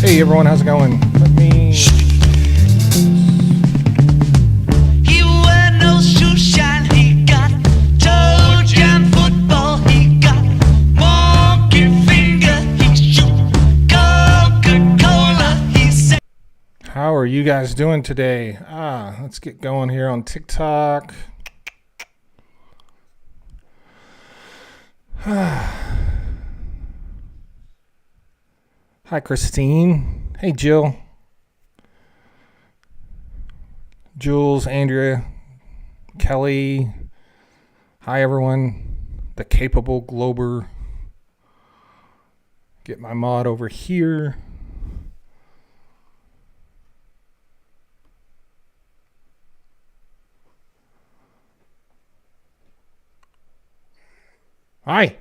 Hey everyone, how's it going? Let me... He wear no shoe shine, he got Trojan football, he got monkey finger, he shoot Coca-Cola, he said. How are you guys doing today? Let's get going here on TikTok. Hi, Christine. Hey, Jill. Jules, Andrea, Kelly. Hi, everyone. The Capable Glober. Get my mod over here. Hi.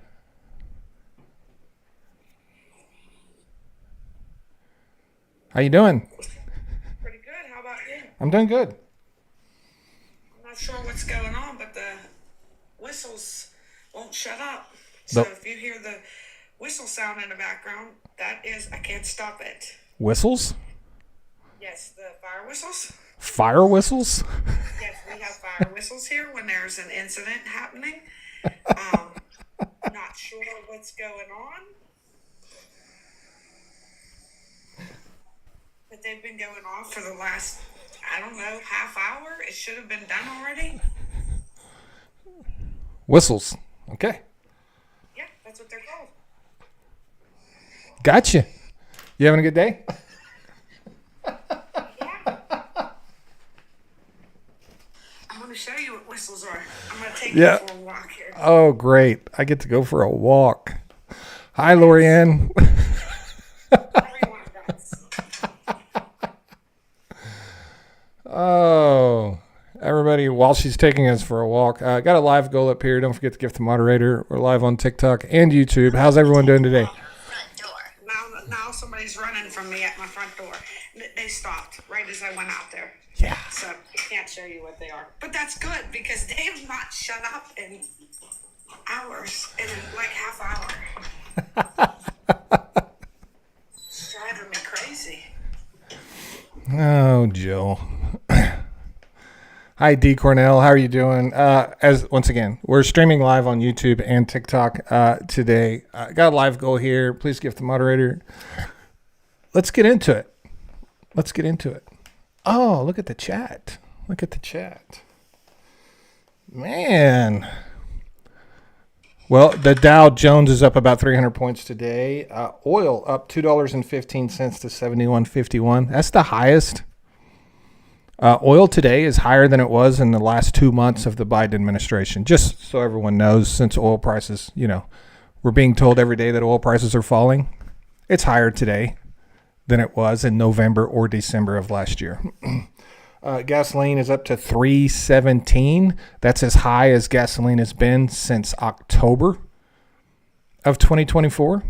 How you doing? Pretty good. How about you? I'm doing good. I'm not sure what's going on, but the whistles won't shut up. So The- if you hear the whistle sound in the background, that is, I can't stop it. Whistles? Yes, the fire whistles. Fire whistles? Yes, we have fire whistles here when there's an incident happening. Not sure what's going on. But they've been going off for the last, I don't know, half hour. It should have been done already. Whistles. Okay. Yeah, that's what they're called. Gotcha. You having a good day? Yeah. I'm going to show you what whistles are. I'm going to take Yeah. you for a walk here. Oh, great. I get to go for a walk. Hi, Lorianne. Everyone does. Oh, everybody, while she's taking us for a walk, got a live goal up here. Don't forget to gift the moderator. We're live on TikTok and YouTube. How's everyone doing today? Now somebody's running from me at my front door. They stopped right as I went out there. Yeah. So I can't show you what they are. But that's good because they have not shut up in hours, in like half hour. It's driving me crazy. Oh, Jill. Hi, D. Cornell. How are you doing? As once again, we're streaming live on YouTube and TikTok today. Got a live goal here. Please gift the moderator. Let's get into it. Let's get into it. Oh, look at the chat. Look at the chat. Man. Well, the Dow Jones is up about 300 points today. Oil up $2.15 to 71.51. That's the highest. Oil today is higher than it was in the last 2 months of the Biden administration. Just so everyone knows, since oil prices, we're being told every day that oil prices are falling. It's higher today than it was in November or December of last year. Gasoline is up to $3.17. That's as high as gasoline has been since October of 2024.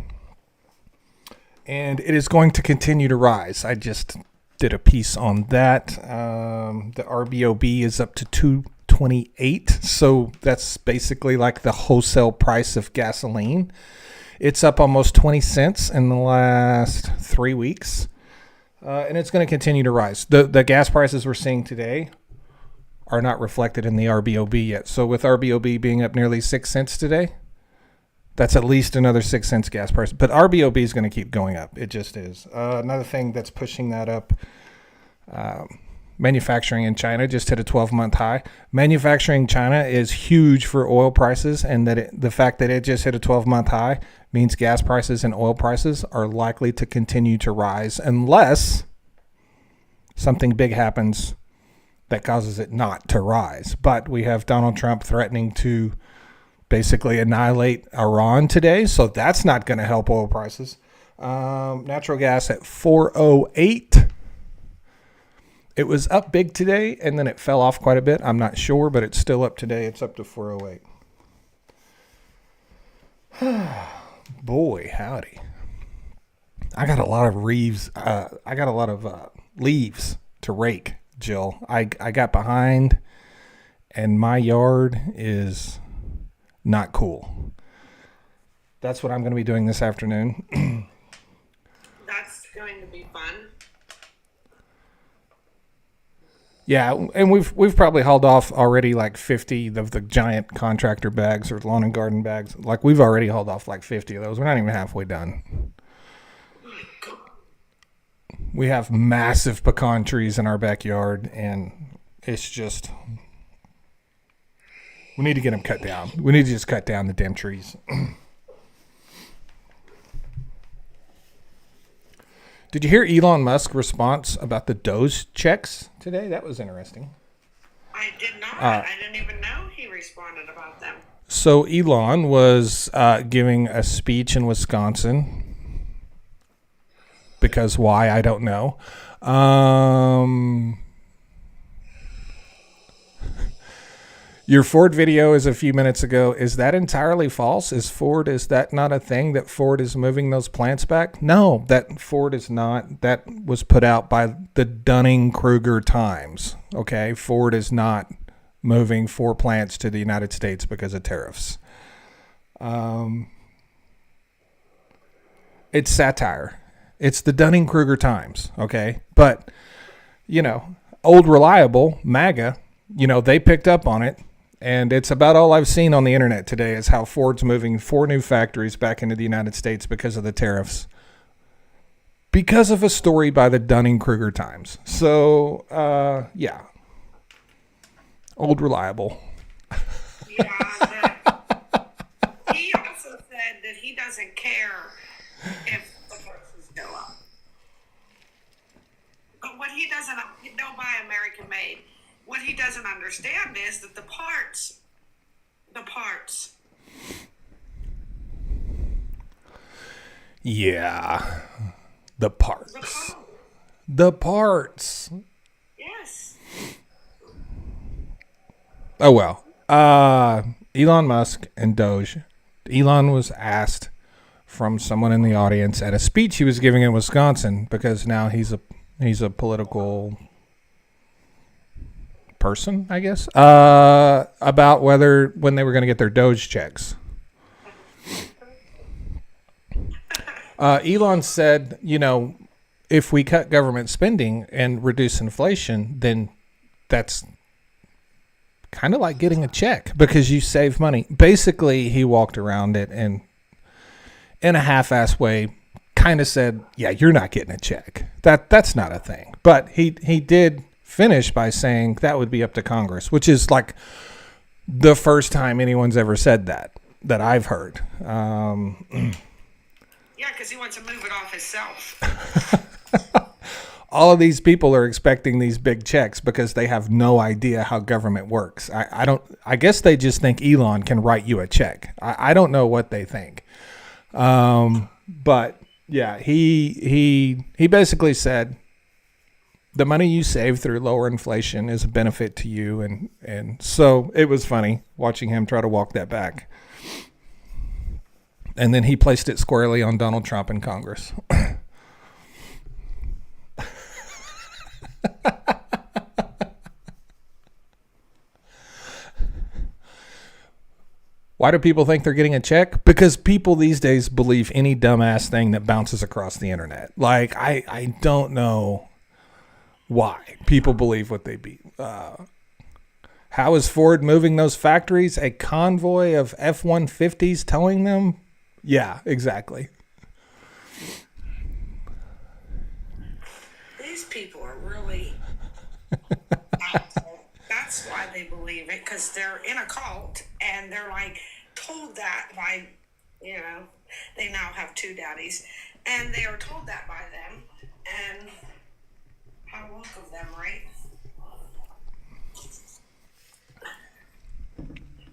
And it is going to continue to rise. I just did a piece on that. The RBOB is up to $2.28. So that's basically like the wholesale price of gasoline. It's up almost 20 cents in the last 3 weeks. And it's going to continue to rise. The gas prices we're seeing today are not reflected in the RBOB yet. So with RBOB being up nearly 6 cents today, that's at least another 6 cents gas price. But RBOB is going to keep going up. It just is. Another thing that's pushing that up, manufacturing in China just hit a 12-month high. Manufacturing in China is huge for oil prices, and the fact that it just hit a 12-month high means gas prices and oil prices are likely to continue to rise unless something big happens that causes it not to rise. But we have Donald Trump threatening to basically annihilate Iran today, so that's not going to help oil prices. Natural gas at 408. It was up big today, and then it fell off quite a bit. I'm not sure, but it's still up today. It's up to 408. Boy, howdy. I got a lot of leaves to rake, Jill. I got behind, and my yard is not cool. That's what I'm going to be doing this afternoon. That's going to be be fun. Yeah, and we've probably hauled off already like 50 of the giant contractor bags or lawn and garden bags. Like we've already hauled off like 50 of those. We're not even halfway done. We have massive pecan trees in our backyard, and it's just we need to get them cut down. We need to just cut down the damn trees. Did you hear Elon Musk's response about the Doge checks today? That was interesting. I did not. I didn't even know he responded about them. So Elon was giving a speech in Wisconsin. Because why, I don't know. Your Ford video is a few minutes ago. Is that entirely false? Is that not a thing that Ford is moving those plants back? No, that Ford is not. That was put out by the Dunning-Kruger Times. Okay, Ford is not moving 4 plants to the United States because of tariffs. It's satire. It's the Dunning-Kruger Times, okay? But, old reliable, MAGA, they picked up on it. And it's about all I've seen on the internet today is how Ford's moving 4 new factories back into the United States because of the tariffs. Because of a story by the Dunning-Kruger Times. So, yeah. Old reliable. Yeah. He also said that he doesn't care if the prices go up. But what he doesn't, they'll buy American made. What he doesn't understand is that the parts. Yeah. The parts. Yes. Oh, well. Elon Musk and Doge. Elon was asked from someone in the audience at a speech he was giving in Wisconsin because now he's a political person, I guess, about when they were going to get their Doge checks. Elon said, if we cut government spending and reduce inflation, then that's kind of like getting a check because you save money. Basically, he walked around it and in a half-ass way kind of said, yeah, you're not getting a check. That's not a thing. But he did finish by saying that would be up to Congress, which is like the first time anyone's ever said that I've heard. Yeah, because he wants to move it off himself. All of these people are expecting these big checks because they have no idea how government works. I guess they just think Elon can write you a check. I don't know what they think. But yeah, he basically said, the money you save through lower inflation is a benefit to you. And so it was funny watching him try to walk that back. And then he placed it squarely on Donald Trump in Congress. Why do people think they're getting a check? Because people these days believe any dumbass thing that bounces across the internet. Like, I don't know why people believe what they be. How is Ford moving those factories? A convoy of F-150s towing them? Yeah, exactly. These people are really awful. That's why they believe it, because they're in a cult and they're like told that by, they now have 2 daddies, and they are told that by them. And how woke of them, right?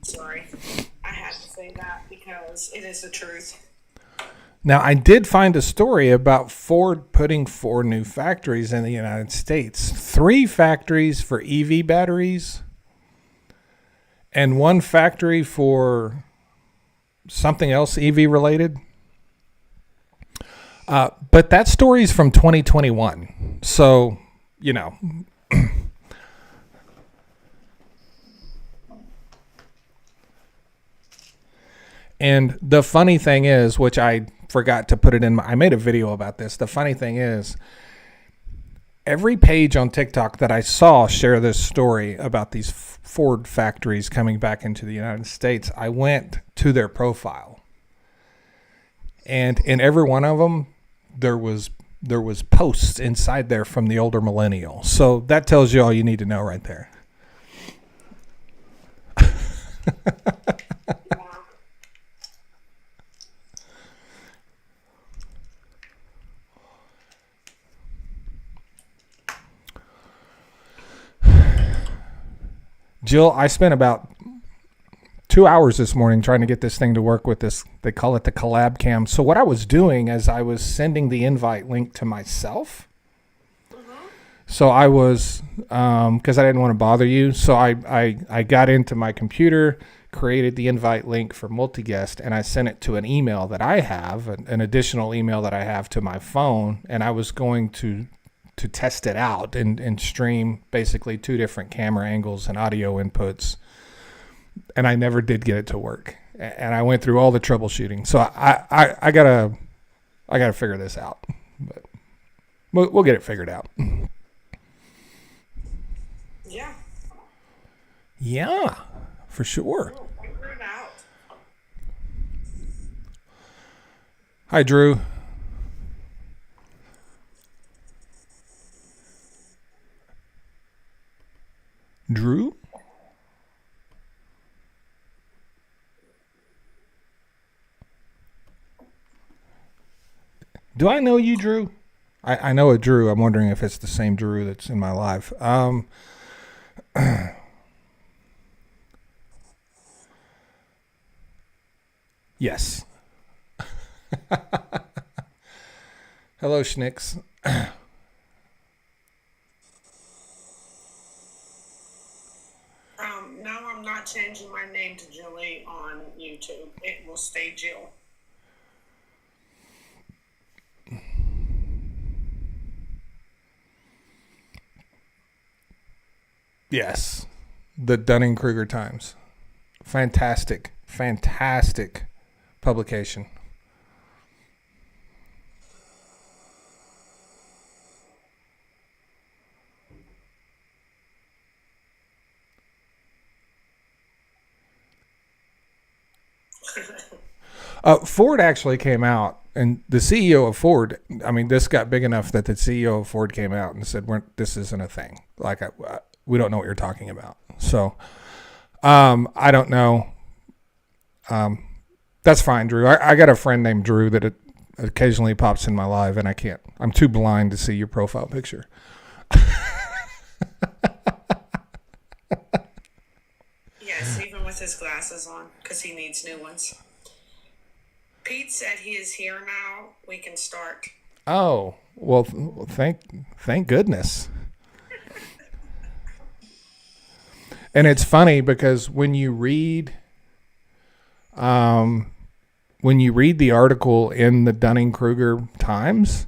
Sorry, I had to say that because it is the truth. Now, I did find a story about Ford putting 4 new factories in the United States. 3 factories for EV batteries and 1 factory for something else EV related. But that story is from 2021. So, And the funny thing is, which I forgot to put it in I made a video about this. The funny thing is, every page on TikTok that I saw share this story about these Ford factories coming back into the United States, I went to their profile. And in every one of them, there was posts inside there from the older millennial. So that tells you all you need to know right there. Jill, I spent about 2 hours this morning trying to get this thing to work with this. They call it the collab cam. So what I was doing is I was sending the invite link to myself. So I was, because I didn't want to bother you. So I got into my computer, created the invite link for multi-guest, and I sent it to an email that I have, an additional email that I have to my phone. And I was going to test it out and stream basically 2 different camera angles and audio inputs. And I never did get it to work. And I went through all the troubleshooting. So I gotta figure this out. But we'll get it figured out. Yeah. Yeah, for sure. We'll figure it out. Hi, Drew. Drew? Do I know you, Drew? I know a Drew. I'm wondering if it's the same Drew that's in my life. Yes. Hello, Schnicks. No, I'm not changing my name to Julie on YouTube. It will stay Jill. Yes. The Dunning-Kruger Times. Fantastic publication. Ford actually came out, and the CEO of Ford, I mean, this got big enough that the CEO of Ford came out and said, this isn't a thing. Like, we don't know what you're talking about. So, I don't know. That's fine, Drew. I got a friend named Drew that it occasionally pops in my live, and I'm too blind to see your profile picture. Yes, even with his glasses on, because he needs new ones. Pete said he is here now. We can start. Oh, well, thank goodness. And it's funny because when you read the article in the Dunning-Kruger Times,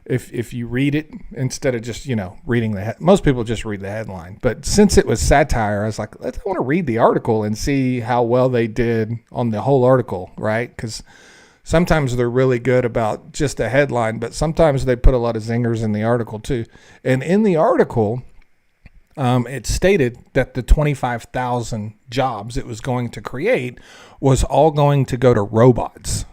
if you read it instead of just, reading most people just read the headline. But since it was satire, I was like, I want to read the article and see how well they did on the whole article, right? Because sometimes they're really good about just a headline, but sometimes they put a lot of zingers in the article too. And in the article, it stated that the 25,000 jobs it was going to create was all going to go to robots.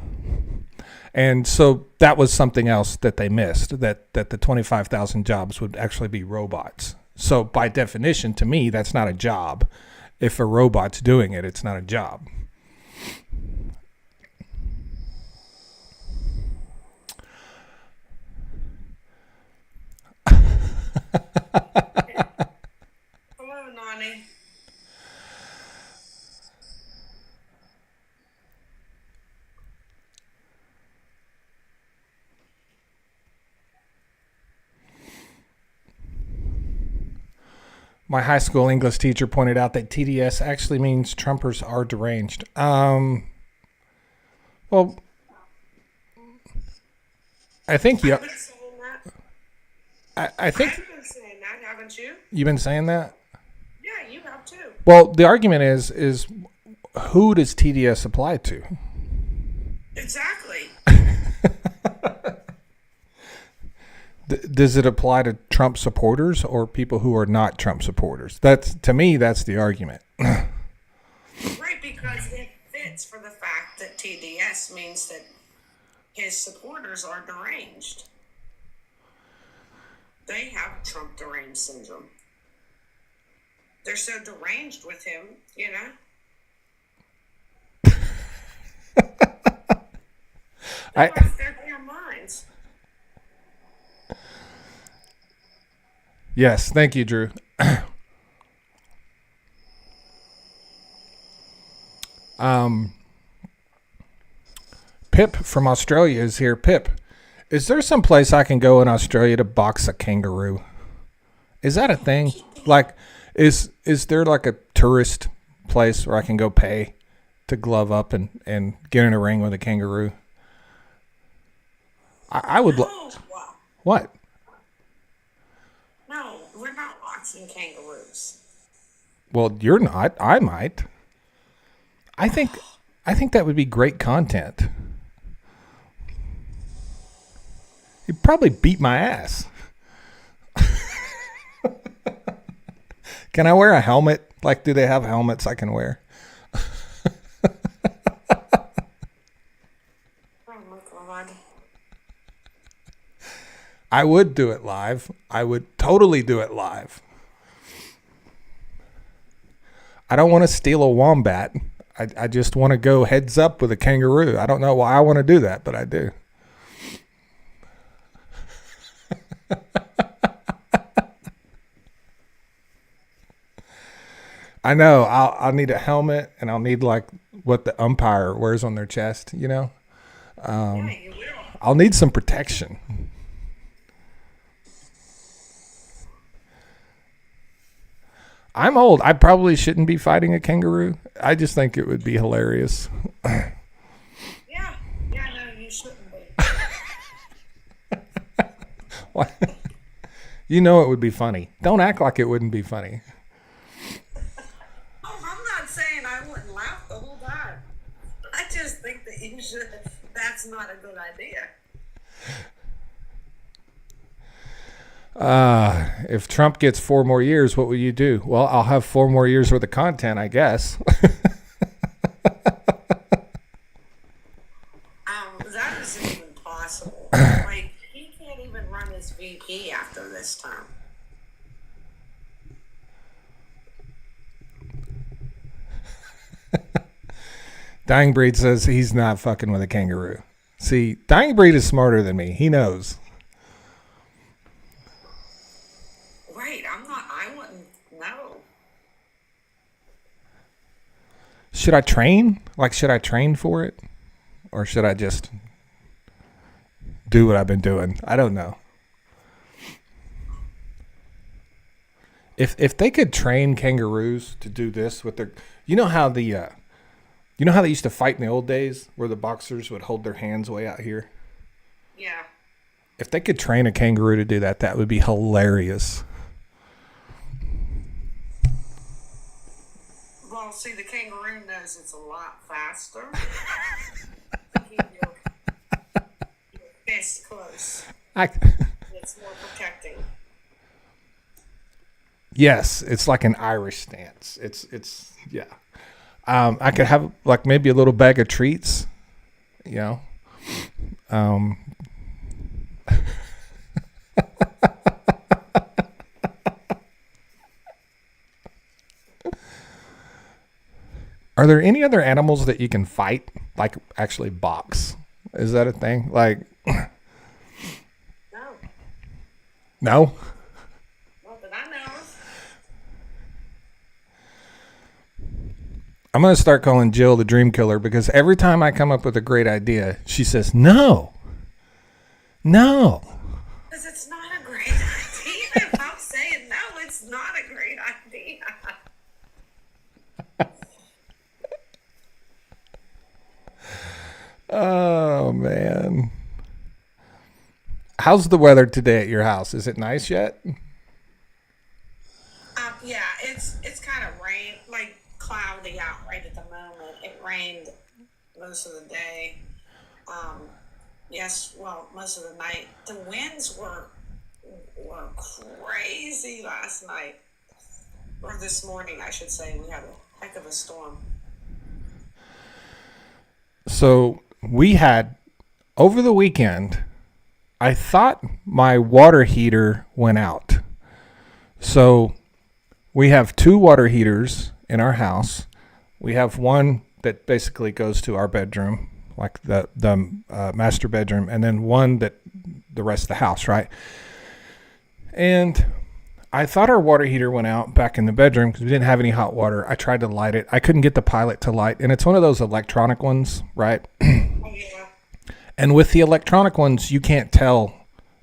And so that was something else that they missed, that the 25,000 jobs would actually be robots. So by definition, to me, that's not a job. If a robot's doing it, it's not a job. Hello, Nani. My high school English teacher pointed out that TDS actually means Trumpers are deranged. Well, I think I've been saying that. I think I've been saying that, haven't you? you've been saying that. Yeah, you have too. Well, the argument is who does TDS apply to? Exactly. Does it apply to Trump supporters or people who are not Trump supporters? That's, to me, that's the argument. Right, because it fits for the fact that TDS means that his supporters are deranged. They have Trump deranged syndrome. They're so deranged with him, you know? They lost their damn minds. Yes, thank you, Drew. Pip from Australia is here. Pip, is there some place I can go in Australia to box a kangaroo? Is that a thing? Like, is there like a tourist place where I can go pay to glove up and get in a ring with a kangaroo? I would. Oh, wow. What? No, we're not boxing kangaroos. Well, you're not. I might. I think that would be great content. He'd probably beat my ass. Can I wear a helmet? Like, do they have helmets I can wear? Oh my God. I would do it live. I would totally do it live. I don't want to steal a wombat. I just want to go heads up with a kangaroo. I don't know why I want to do that, but I do. I know. I'll need a helmet, and I'll need like what the umpire wears on their chest, you know? Yeah, you will. I'll need some protection. I'm old. I probably shouldn't be fighting a kangaroo. I just think it would be hilarious. Yeah, no, you shouldn't be. What? You know it would be funny. Don't act like it wouldn't be funny. Oh, I'm not saying I wouldn't laugh the whole time. I just think that you should. That's not a good idea. If Trump gets 4 more years, what will you do? Well, I'll have 4 more years worth of content, I guess. That isn't even possible. Like, he can't even run as VP after this term. Dying Breed says he's not fucking with a kangaroo. See, Dying Breed is smarter than me. He knows. Right, I'm not. I wouldn't know. Should I train? Like, should I train for it? Or should I just do what I've been doing? I don't know. If they could train kangaroos to do this with their, you know how they used to fight in the old days where the boxers would hold their hands way out here? Yeah. If they could train a kangaroo to do that, that would be hilarious. Well, see, the kangaroo knows it's a lot faster. To keep your fist close. It's more protecting. Yes, it's like an Irish stance. It's yeah. I could have like maybe a little bag of treats, you know. Are there any other animals that you can fight, like actually box? Is that a thing? Like, No, no? not that I know of. I'm going to start calling Jill the dream killer because every time I come up with a great idea, she says, no. Because it's not a great idea. If I'm saying no, it's not a great idea. Oh, man. How's the weather today at your house? Is it nice yet? Yeah, it's kind of like cloudy out right at the moment. It rained most of the day. Yes, well, most of the night. The winds were were crazy last night. Or this morning, I should say. We had a heck of a storm. So we had, over the weekend, I thought my water heater went out. So we have 2 water heaters in our house. We have one that basically goes to our bedroom, like the master bedroom, and then one that the rest of the house, right? And I thought our water heater went out back in the bedroom because we didn't have any hot water. I tried to light it. I couldn't get the pilot to light, and it's one of those electronic ones, right? Oh, yeah. And with the electronic ones, you can't tell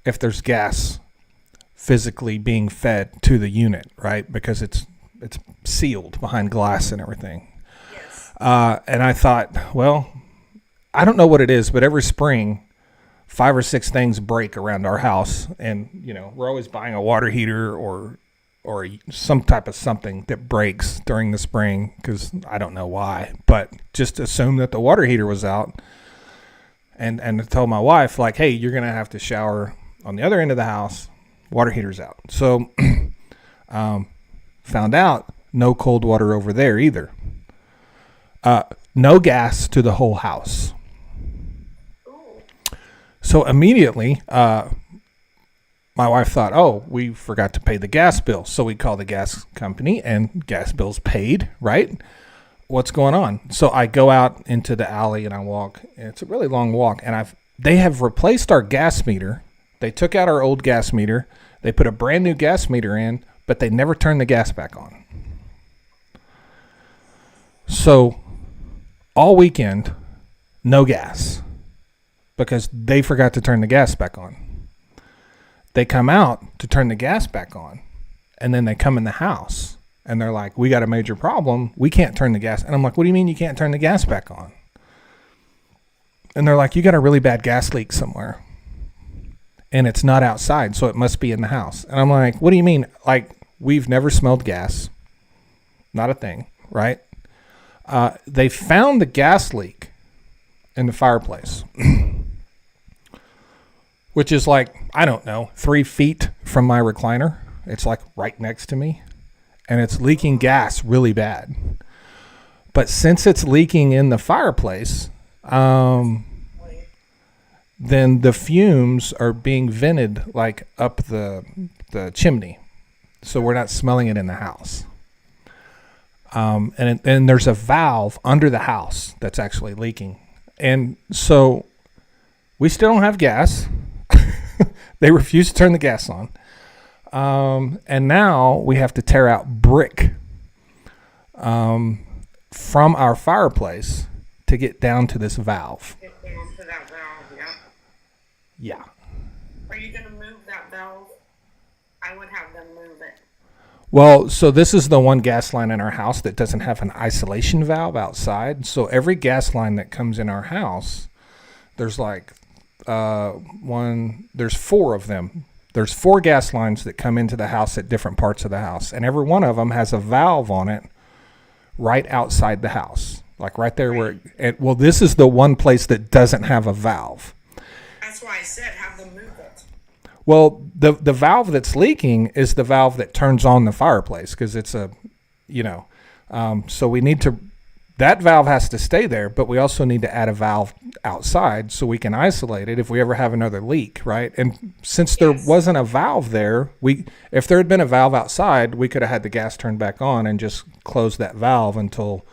if there's gas physically being fed to the unit, right? Because it's sealed behind glass and everything. Yes. And I thought, well, I don't know what it is, but every spring, 5 or 6 things break around our house, and we're always buying a water heater or some type of something that breaks during the spring because I don't know why, but just assume that the water heater was out. And I told my wife, like, hey, you're going to have to shower on the other end of the house. Water heater's out. So found out no cold water over there either. No gas to the whole house. Ooh. So immediately, my wife thought, oh, we forgot to pay the gas bill. So we call the gas company and gas bill's paid, right? What's going on? So I go out into the alley and I walk. And it's a really long walk. And they have replaced our gas meter. They took out our old gas meter. They put a brand new gas meter in, but they never turned the gas back on. So all weekend, no gas because they forgot to turn the gas back on. They come out to turn the gas back on, and then they come in the house. And they're like, we got a major problem. We can't turn the gas. And I'm like, what do you mean you can't turn the gas back on? And they're like, you got a really bad gas leak somewhere. And it's not outside, so it must be in the house. And I'm like, what do you mean? Like, we've never smelled gas. Not a thing, right? They found the gas leak in the fireplace, which is like, I don't know, 3 feet from my recliner. It's like right next to me. And it's leaking gas really bad. But since it's leaking in the fireplace, then the fumes are being vented like up the chimney. So we're not smelling it in the house. And there's a valve under the house that's actually leaking. And so we still don't have gas. They refuse to turn the gas on. And now we have to tear out brick from our fireplace to get down to this valve. Get down to that valve, yeah. Yeah. Are you going to move that valve? I would have them move it. Well, so this is the one gas line in our house that doesn't have an isolation valve outside. So every gas line that comes in our house, there's like there's 4 of them. There's 4 gas lines that come into the house at different parts of the house, and every one of them has a valve on it right outside the house, like right there where well, this is the one place that doesn't have a valve. That's why I said have them move it. Well, the valve that's leaking is the valve that turns on the fireplace because it's so we need to, that valve has to stay there, but we also need to add a valve outside so we can isolate it if we ever have another leak, right? And since there wasn't a valve there, if there had been a valve outside, we could have had the gas turned back on and just closed that valve until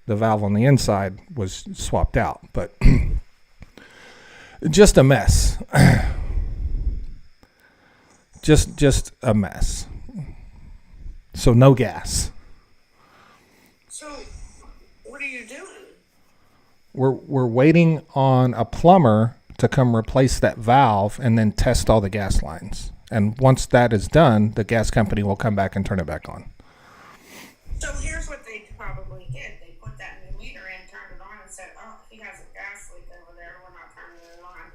the valve on the inside was swapped out. But just a mess. Just a mess. So no gas. So what are you doing? We're waiting on a plumber to come replace that valve and then test all the gas lines. And once that is done, the gas company will come back and turn it back on. So here's what they probably did. They put that new meter in, turned it on, and said, oh, he has a gas leak over there. We're not turning it on.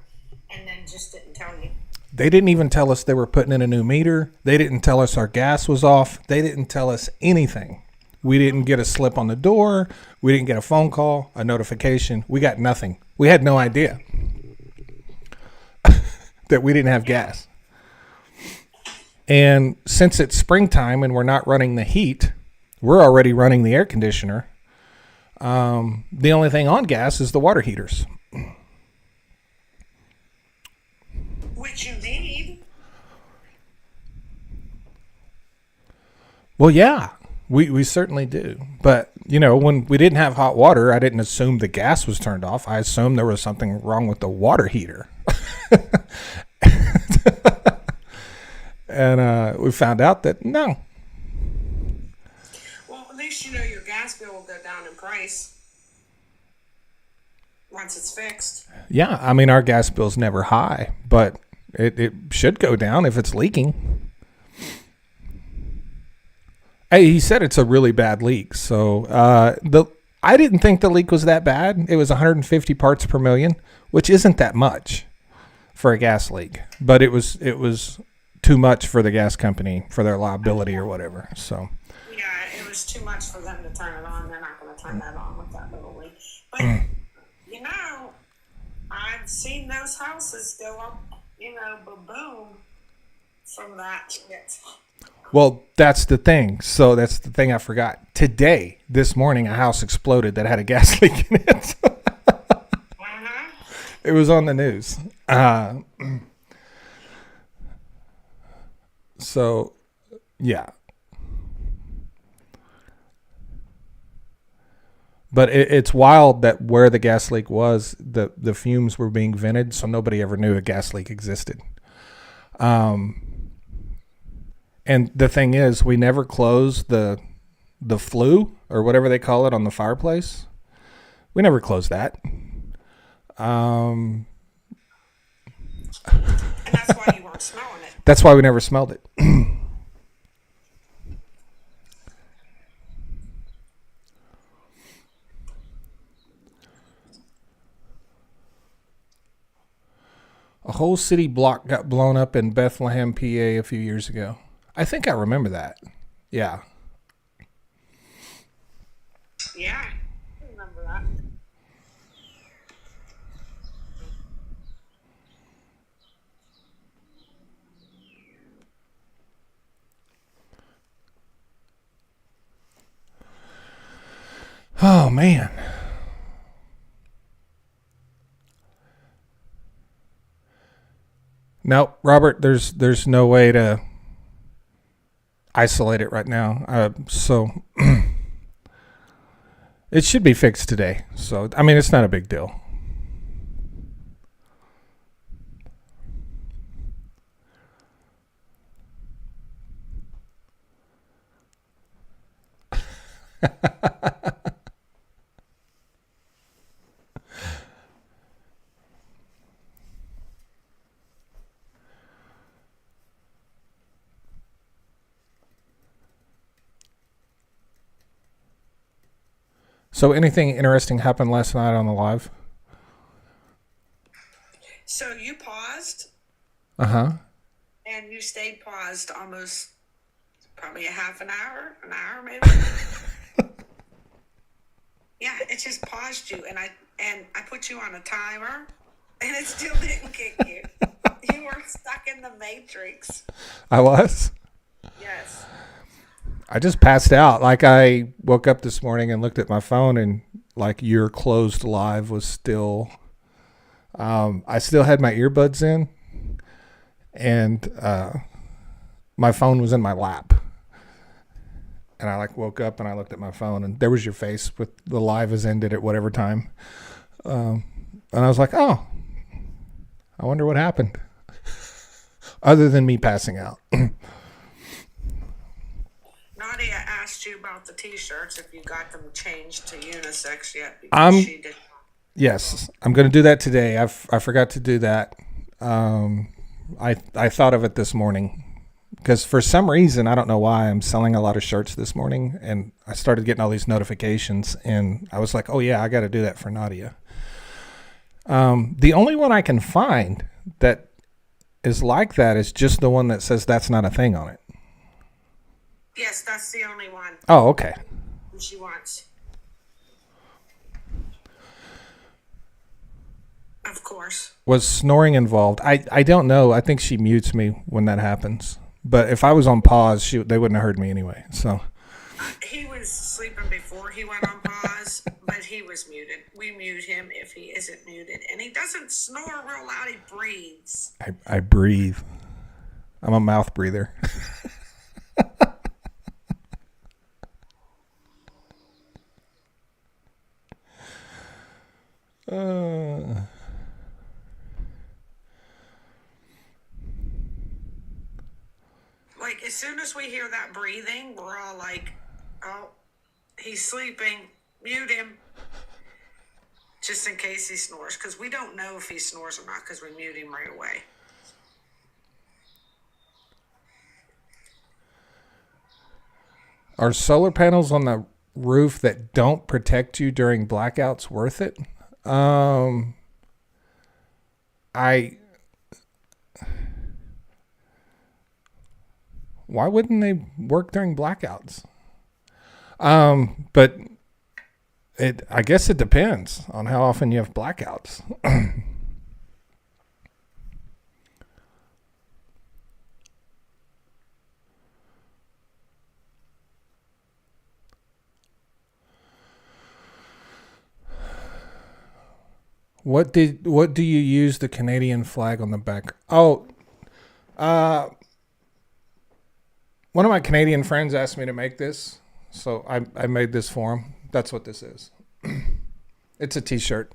And then just didn't tell you. They didn't even tell us they were putting in a new meter. They didn't tell us our gas was off. They didn't tell us anything. We didn't get a slip on the door. We didn't get a phone call, a notification. We got nothing. We had no idea that we didn't have gas. And since it's springtime and we're not running the heat, we're already running the air conditioner. The only thing on gas is the water heaters. Which you need. Well, yeah, we certainly do. But, when we didn't have hot water, I didn't assume the gas was turned off. I assumed there was something wrong with the water heater. And we found out that no. Well, at least you know your gas bill will go down in price once it's fixed. Yeah, I mean, our gas bill's never high, but it should go down if it's leaking. Hey, he said it's a really bad leak. So I didn't think the leak was that bad. It was 150 parts per million, which isn't that much for a gas leak, but it was too much for the gas company for their liability or whatever. So Yeah, it was too much for them to turn it on. They're not going to turn that on with that little leak. But I've seen those houses go up, boom, from that shit. Well, that's the thing. So that's the thing I forgot. Today, this morning, a house exploded that had a gas leak in it. It was on the news. So, yeah. But it's wild that where the gas leak was, the fumes were being vented, so nobody ever knew a gas leak existed. And the thing is, we never closed the flue or whatever they call it on the fireplace. We never closed that. And that's why you weren't smelling it. That's why we never smelled it. A whole city block got blown up in Bethlehem, PA a few years ago. I think I remember that. Yeah. Yeah, I remember that. Oh, man. Nope, Robert, there's no way to isolate it right now. So it should be fixed today. So, I mean, it's not a big deal. So anything interesting happened last night on the live? So you paused Uh-huh. and you stayed paused almost probably a half an hour maybe. Yeah, it just paused you, and I put you on a timer, and it still didn't kick you. You were stuck in the matrix. I was? Yes. I just passed out. Like, I woke up this morning and looked at my phone, and like your closed live was still, I still had my earbuds in, and my phone was in my lap. And I woke up and I looked at my phone, and there was your face with the live has ended at whatever time. And I was like, oh, I wonder what happened. Other than me passing out. Nadia asked you about the T-shirts, if you got them changed to unisex yet, she did. Yes, I'm going to do that today. I forgot to do that. I thought of it this morning because for some reason, I don't know why, I'm selling a lot of shirts this morning, and I started getting all these notifications, and I was like, oh yeah, I got to do that for Nadia. The only one I can find that is like that is just the one that says that's not a thing on it. Yes, that's the only one Oh, okay. she wants. Of course. Was snoring involved? I don't know. I think she mutes me when that happens. But if I was on pause, they wouldn't have heard me anyway. So He was sleeping before he went on pause, but he was muted. We mute him if he isn't muted. And he doesn't snore real loud, he breathes. I breathe. I'm a mouth breather. Like, as soon as we hear that breathing, we're all like, oh, he's sleeping. Mute him. Just in case he snores. Because we don't know if he snores or not because we mute him right away. Are solar panels on the roof that don't protect you during blackouts worth it? Why wouldn't they work during blackouts? But I guess it depends on how often you have blackouts. What do you use the Canadian flag on the back? Oh, one of my Canadian friends asked me to make this, so I made this for him. That's what this is. It's a t-shirt.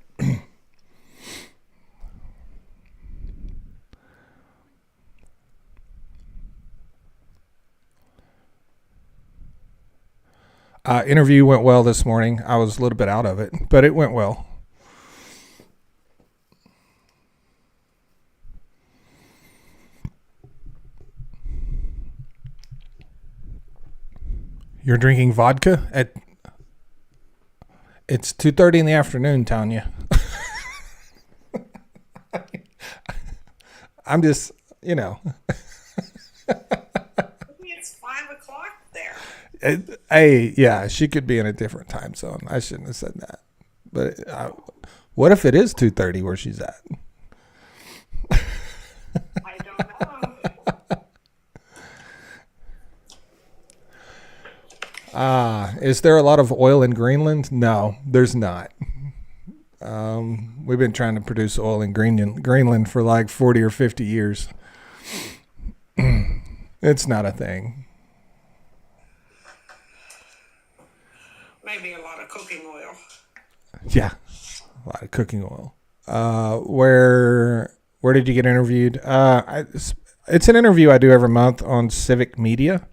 Interview went well this morning. I was a little bit out of it, but it went well. You're drinking vodka it's 2:30 in the afternoon, Tanya. I'm just, Maybe it's 5 o'clock there. Hey, yeah, she could be in a different time zone. I shouldn't have said that. But what if it is 2:30 where she's at? I don't know. Is there a lot of oil in Greenland? No, there's not. We've been trying to produce oil in Greenland for like 40 or 50 years. It's not a thing. Maybe a lot of cooking oil. Yeah, a lot of cooking oil. Where did you get interviewed? It's an interview I do every month on Civic Media.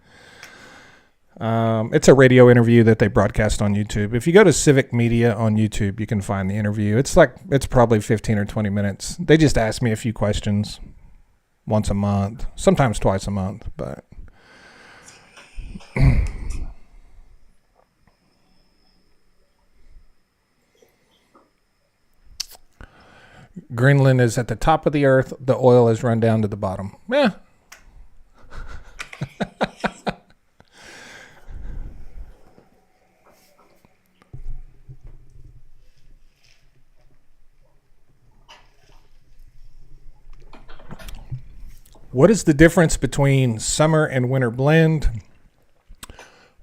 It's a radio interview that they broadcast on YouTube. If you go to Civic Media on YouTube, you can find the interview. It's probably 15 or 20 minutes. They just ask me a few questions once a month, sometimes twice a month, but Greenland is at the top of the earth. The oil has run down to the bottom. Yeah. What is the difference between summer and winter blend?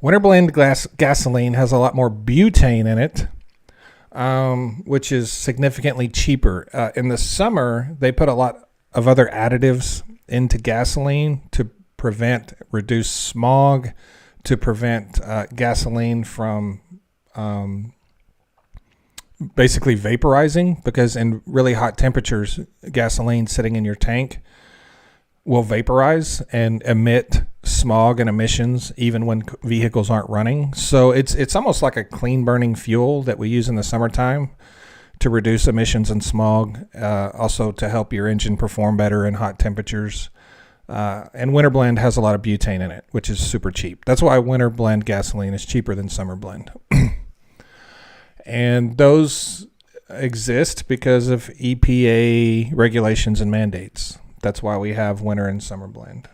Winter blend gasoline has a lot more butane in it, which is significantly cheaper. In the summer, they put a lot of other additives into gasoline to reduce smog, to prevent gasoline from basically vaporizing, because in really hot temperatures, gasoline sitting in your tank will vaporize and emit smog and emissions even when vehicles aren't running. So it's almost like a clean burning fuel that we use in the summertime to reduce emissions and smog, also to help your engine perform better in hot temperatures. And winter blend has a lot of butane in it, which is super cheap. That's why winter blend gasoline is cheaper than summer blend. And those exist because of EPA regulations and mandates. That's why we have winter and summer blend.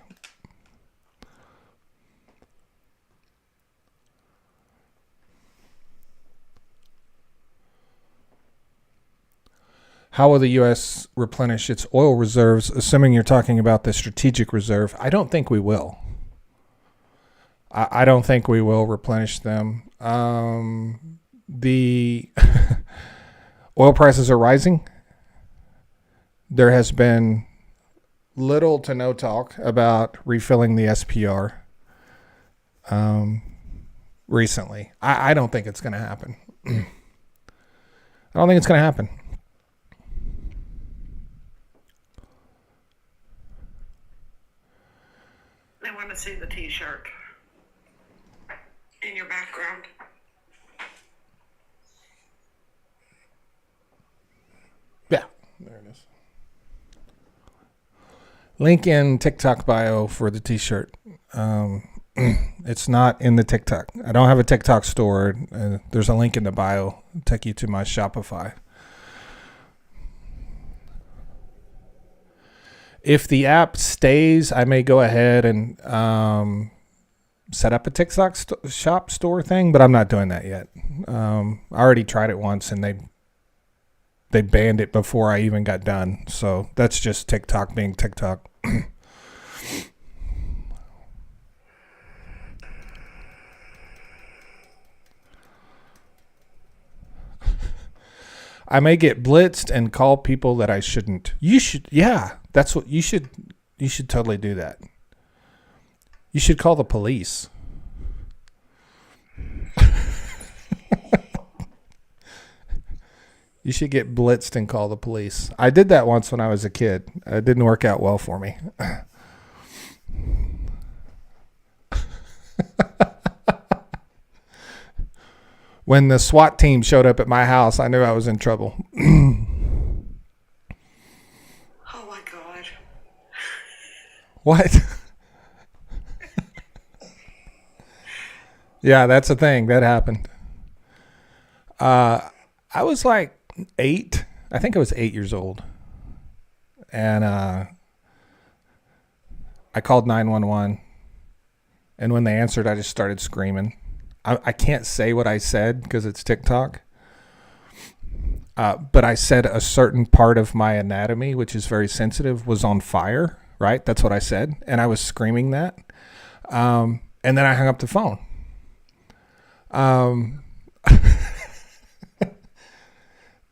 How will the U.S. replenish its oil reserves, assuming you're talking about the strategic reserve? I don't think we will. I don't think we will replenish them. The oil prices are rising. There has been little to no talk about refilling the SPR recently. I don't think it's going to happen. I don't think it's going to happen. I want to see the T-shirt in your background. Yeah, there it is. Link in TikTok bio for the T-shirt. It's not in the TikTok. I don't have a TikTok store. There's a link in the bio. Take you to my Shopify. If the app stays, I may go ahead and set up a TikTok shop store thing, but I'm not doing that yet. I already tried it once, and they banned it before I even got done. So that's just TikTok being TikTok. I may get blitzed and call people that I shouldn't. You should, yeah, that's what you should. You should totally do that. You should call the police. You should get blitzed and call the police. I did that once when I was a kid. It didn't work out well for me. When the SWAT team showed up at my house, I knew I was in trouble. Oh my God. What? Yeah, that's a thing. That happened. I was like 8. I think I was 8 years old. And I called 911. And when they answered, I just started screaming. I can't say what I said because it's TikTok. But I said a certain part of my anatomy, which is very sensitive, was on fire, right? That's what I said. And I was screaming that. And then I hung up the phone.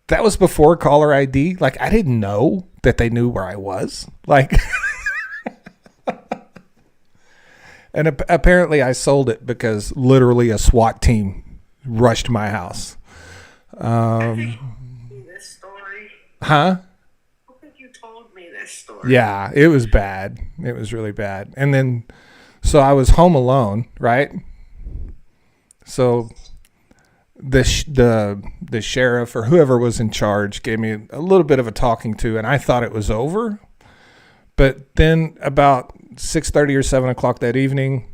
That was before caller ID. Like, I didn't know that they knew where I was. Like, and apparently I sold it because literally a SWAT team rushed my house. This story. Huh? I think you told me this story. Yeah, it was bad. It was really bad. And then, so I was home alone, right? So the sheriff or whoever was in charge gave me a little bit of a talking to, and I thought it was over. But then about 6:30 or 7 o'clock that evening,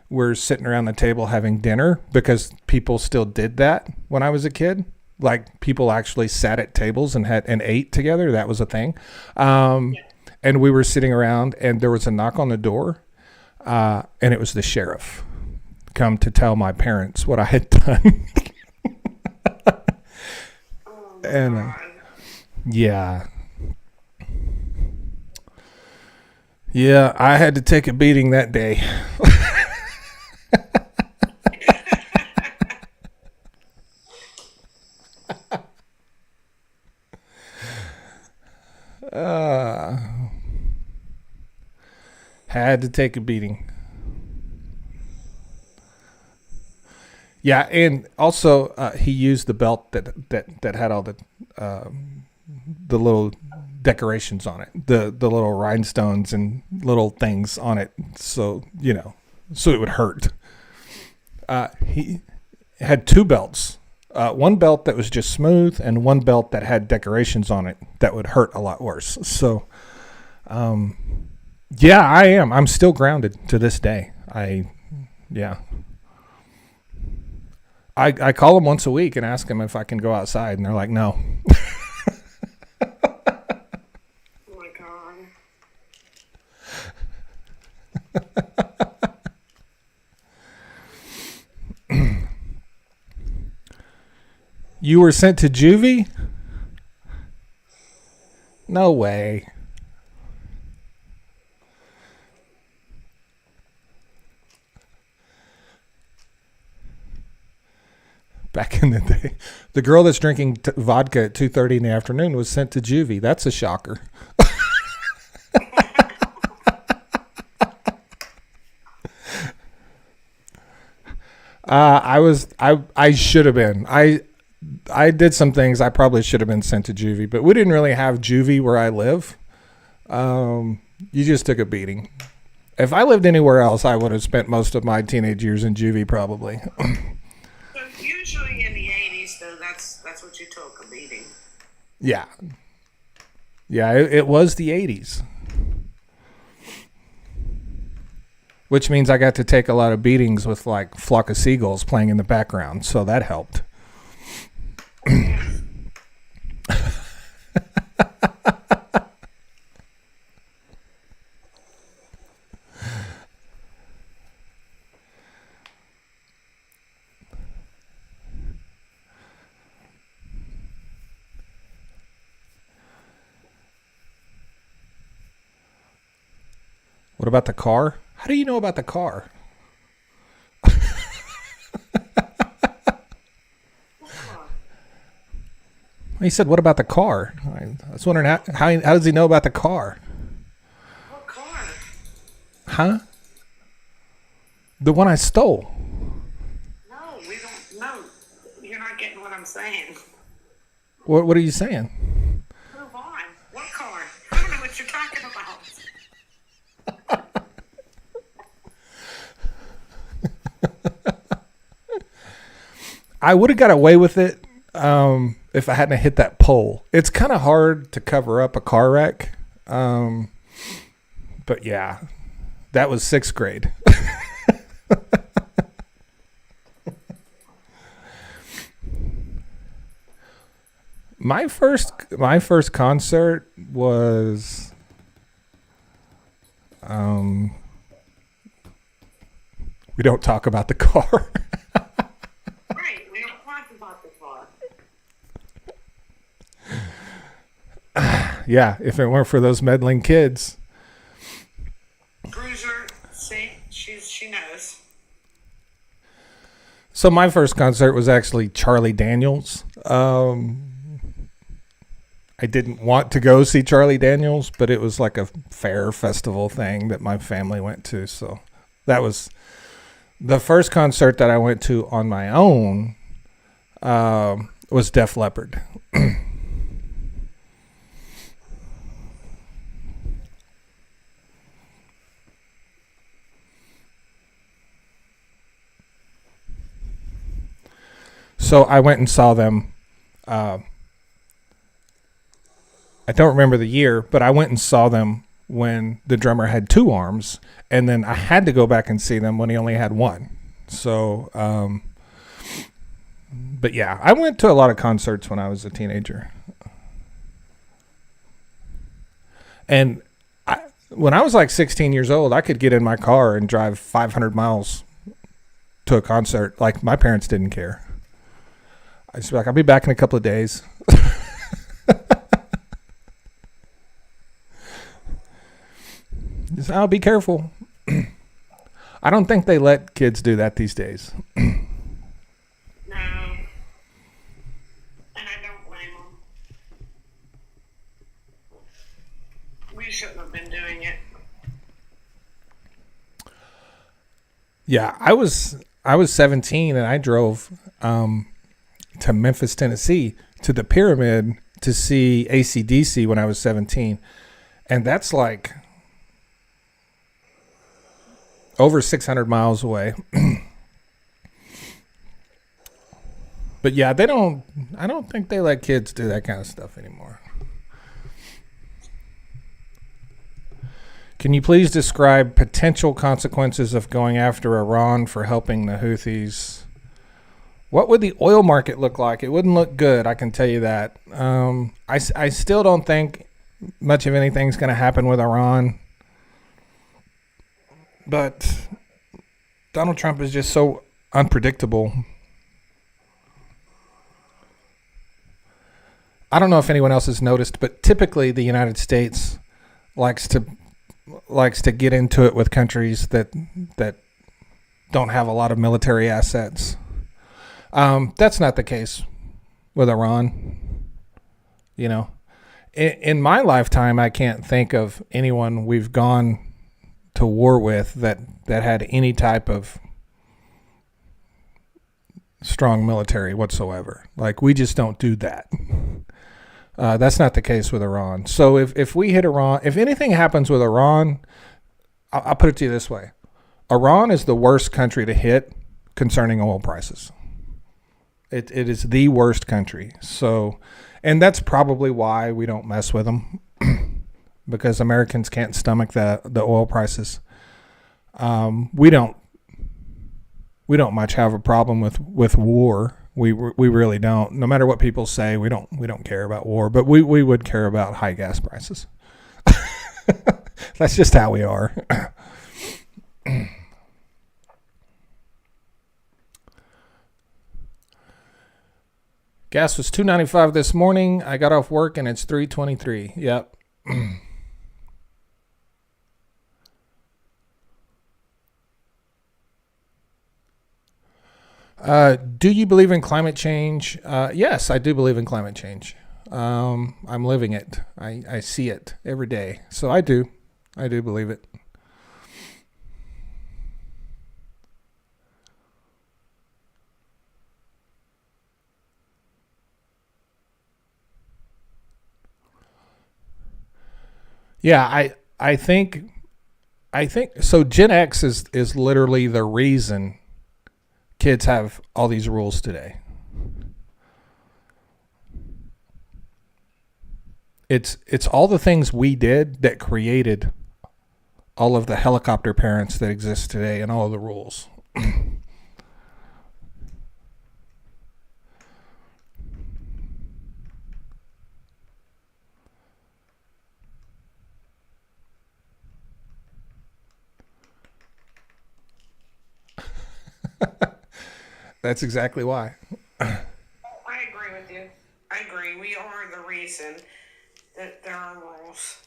we're sitting around the table having dinner because people still did that when I was a kid. Like, people actually sat at tables and ate together. That was a thing. And we were sitting around, and there was a knock on the door, and it was the sheriff come to tell my parents what I had done. And yeah. Yeah, I had to take a beating that day. Had to take a beating. Yeah, and also he used the belt that had all the little decorations on it, the little rhinestones and little things on it, so so it would hurt. He had 2 belts, one belt that was just smooth and one belt that had decorations on it that would hurt a lot worse. So yeah, I'm still grounded to this day. I call them once a week and ask them if I can go outside, and they're like, no. Oh my God. You were sent to juvie? No way. Back in the day, the girl that's drinking vodka at 2:30 in the afternoon was sent to juvie. That's a shocker. I should have been. I did some things I probably should have been sent to juvie, but we didn't really have juvie where I live. You just took a beating. If I lived anywhere else, I would have spent most of my teenage years in juvie probably. So usually in the 80s, though, that's what you took, a beating. Yeah. Yeah, it was the 80s. Which means I got to take a lot of beatings with like Flock of Seagulls playing in the background, so that helped. What about the car? How do you know about the car? He said, "What about the car?" I was wondering how does he know about the car? What car? Huh? The one I stole. No, we don't know. You're not getting what I'm saying. What are you saying? Move on. What car? I don't know what you're talking about. I would have got away with it if I hadn't hit that pole. It's kind of hard to cover up a car wreck. But yeah, that was 6th grade. My first concert was we don't talk about the car. Right, we don't talk about the car. Yeah, if it weren't for those meddling kids. Bruiser, see, she knows. So my first concert was actually Charlie Daniels. I didn't want to go see Charlie Daniels, but it was like a fair festival thing that my family went to. So that was the first concert that I went to on my own. Was Def Leppard. So I went and saw them. I don't remember the year, but I went and saw them when the drummer had 2 arms, and then I had to go back and see them when he only had 1. So, but yeah, I went to a lot of concerts when I was a teenager. And when I was like 16 years old, I could get in my car and drive 500 miles to a concert. Like, my parents didn't care. I just be like, I'll be back in a couple of days. Just, I'll be careful. I don't think they let kids do that these days. No. And I don't blame them. We shouldn't have been doing it. Yeah, I was 17 and I drove to Memphis, Tennessee, to the Pyramid to see AC/DC when I was 17. And that's like over 600 miles away. But yeah, I don't think they let kids do that kind of stuff anymore. Can you please describe potential consequences of going after Iran for helping the Houthis? What would the oil market look like? It wouldn't look good, I can tell you that. I still don't think much of anything's going to happen with Iran. But Donald Trump is just so unpredictable. I don't know if anyone else has noticed, but typically the United States likes to get into it with countries that don't have a lot of military assets. That's not the case with Iran. You know, in my lifetime, I can't think of anyone we've gone to war with that had any type of strong military whatsoever. Like, we just don't do that. That's not the case with Iran. So if we hit Iran, if anything happens with Iran, I'll put it to you this way. Iran is the worst country to hit concerning oil prices. It is the worst country. So, and that's probably why we don't mess with them, because Americans can't stomach the oil prices. We don't much have a problem with war. We really don't. No matter what people say, we don't care about war, but we would care about high gas prices. That's just how we are. Gas was $2.95 this morning. I got off work and it's $3.23. Yep. Do you believe in climate change? Yes, I do believe in climate change. I'm living it. I see it every day. So I do believe it. Yeah, I think so. Gen X is literally the reason kids have all these rules today. It's all the things we did that created all of the helicopter parents that exist today and all of the rules. That's exactly why. I agree with you. I agree. We are the reason that there are rules.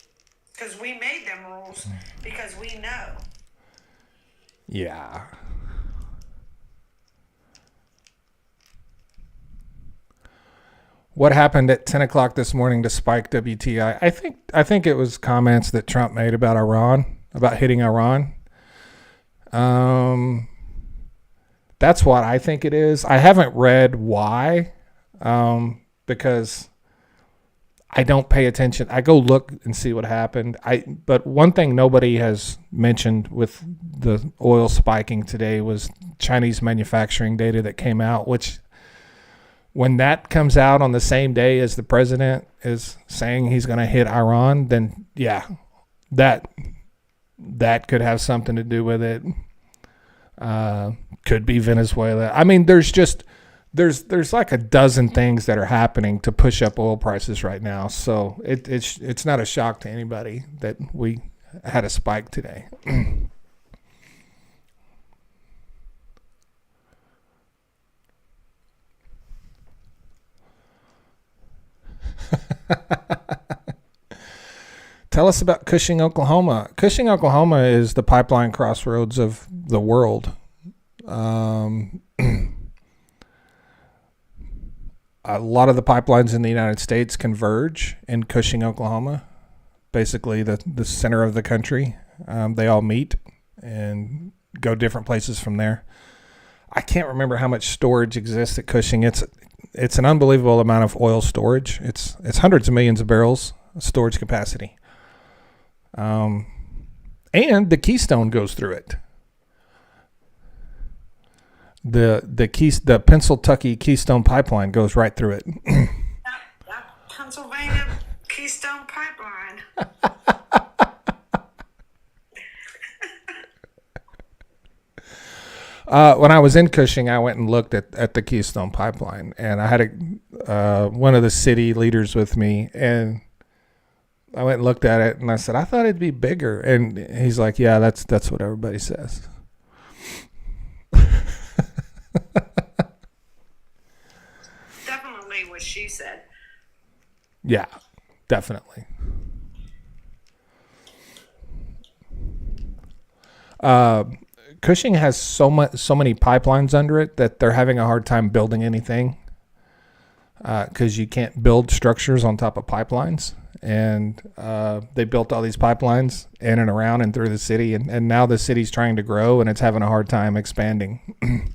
Because we made them rules because we know. Yeah. What happened at 10 o'clock this morning to spike WTI? I think it was comments that Trump made about Iran, about hitting Iran. That's what I think it is. I haven't read why, because I don't pay attention. I go look and see what happened. But one thing nobody has mentioned with the oil spiking today was Chinese manufacturing data that came out, which when that comes out on the same day as the president is saying he's going to hit Iran, then yeah, that could have something to do with it. Could be Venezuela. I mean, there's like a dozen things that are happening to push up oil prices right now. So it's not a shock to anybody that we had a spike today. Tell us about Cushing, Oklahoma. Cushing, Oklahoma is the pipeline crossroads of the world. A lot of the pipelines in the United States converge in Cushing, Oklahoma, basically the center of the country. They all meet and go different places from there. I can't remember how much storage exists at Cushing. It's an unbelievable amount of oil storage. It's hundreds of millions of barrels of storage capacity. And the Keystone goes through it. The Pennsylvania Keystone Pipeline goes right through it. That Pennsylvania Keystone Pipeline. When I was in Cushing, I went and looked at the Keystone Pipeline, and I had one of the city leaders with me, and I went and looked at it, and I said, I thought it'd be bigger. And he's like, yeah, that's what everybody says. Definitely what she said. Yeah, definitely. Cushing has so many pipelines under it that they're having a hard time building anything because you can't build structures on top of pipelines. And they built all these pipelines in and around and through the city, and now the city's trying to grow and it's having a hard time expanding.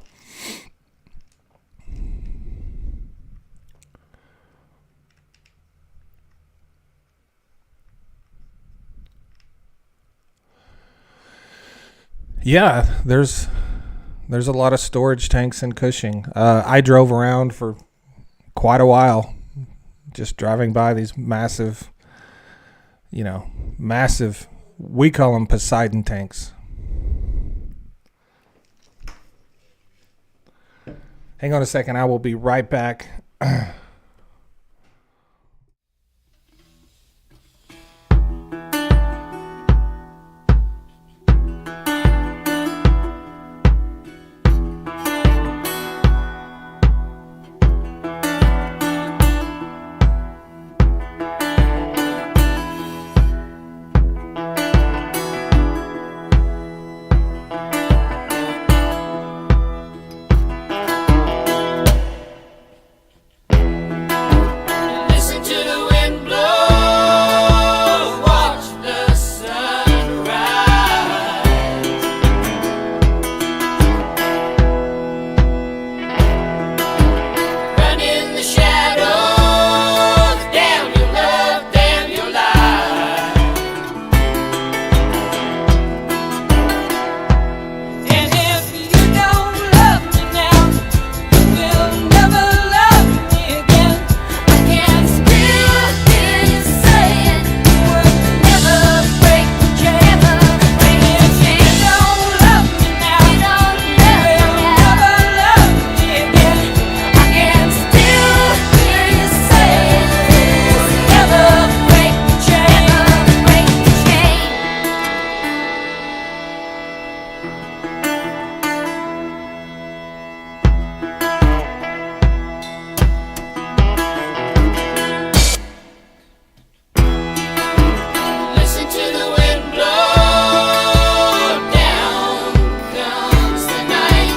Yeah, there's a lot of storage tanks in Cushing. I drove around for quite a while, just driving by these massive, massive. We call them Poseidon tanks. Hang on a second. I will be right back. Listen to the wind blow, watch the sun rise. Run in the shadows, damn your love, damn your life. And if you don't love me now, you will never love me again. I can still hear you saying you would never break the chain. And if you don't love me now, you will never love me again. I can still hear you saying you would never break the chain. Listen to the wind blow, down comes the night.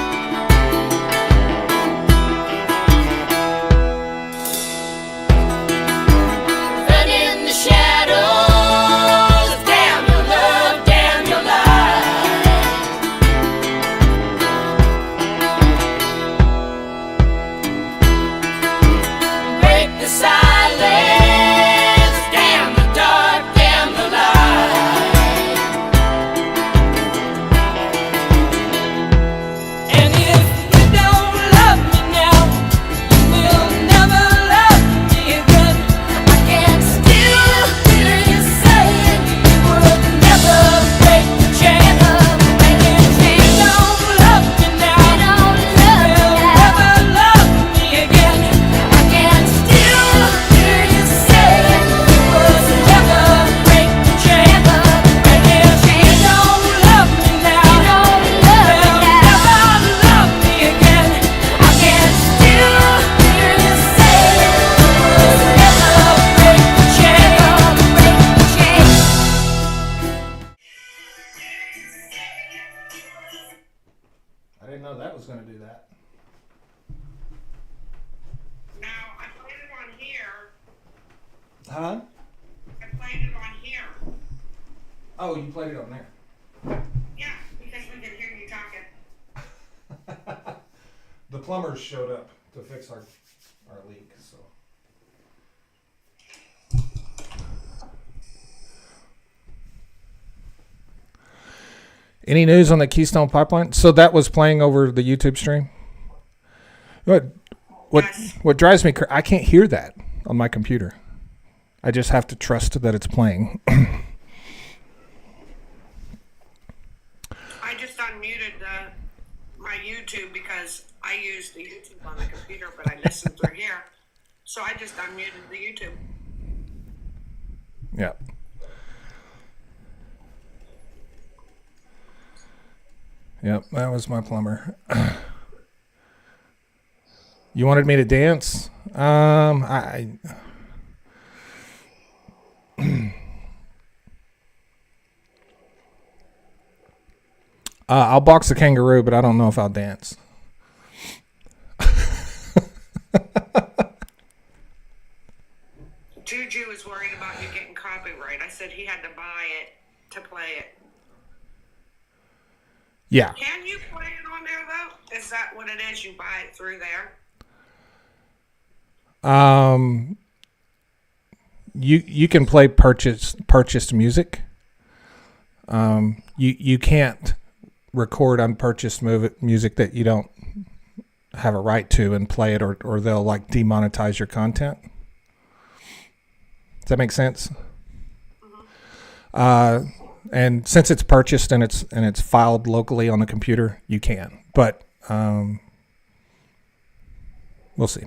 Run in the shadows, damn your love, damn your life. Break the silence, damn the dark, damn the light. And if you don't love me now, you will never love me again. I can still hear you saying you would never break the chain. And if you don't love me now, you will never love me again. I can still hear you saying you would never break the chain. And if you don't love me now, you will never love me again. I can still hear you saying you would never break the chain. I didn't know that was going to do that. Now, I played it on here. Huh? I played it on here. Oh, you played it on there. Yeah, because we could hear you talking. The plumbers showed up to fix our leak, so. Any news on the Keystone Pipeline? So that was playing over the YouTube stream. What Yes. what drives me? I can't hear that on my computer. I just have to trust that it's playing. I just unmuted my YouTube because I use the YouTube on the computer, but I listen through here. So I just unmuted the YouTube. Yeah. Yep, that was my plumber. You wanted me to dance? I'll box a kangaroo, but I don't know if I'll dance. Juju was worried about you getting copyright. I said he had to buy it to play it. Yeah. Can you play it on there though? Is that what it is? You buy it through there? You can play purchased music. You can't record unpurchased music that you don't have a right to and play it, or they'll like demonetize your content. Does that make sense? Mm-hmm. And since it's purchased and it's filed locally on the computer, you can. But we'll see.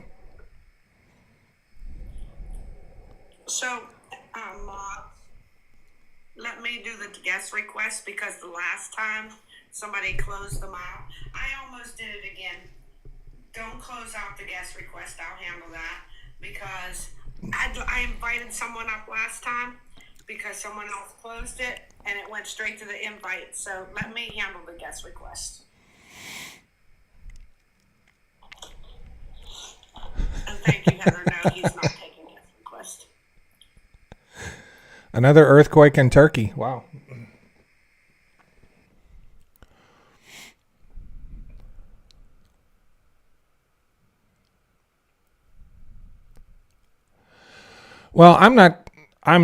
So, let me do the guest request because the last time somebody closed them out, I almost did it again. Don't close out the guest request. I'll handle that because I invited someone up last time because someone else closed it and it went straight to the invite. So let me handle the guest request. And thank you, Heather. No, he's not taking guest request. Another earthquake in Turkey. Wow. Well, I'm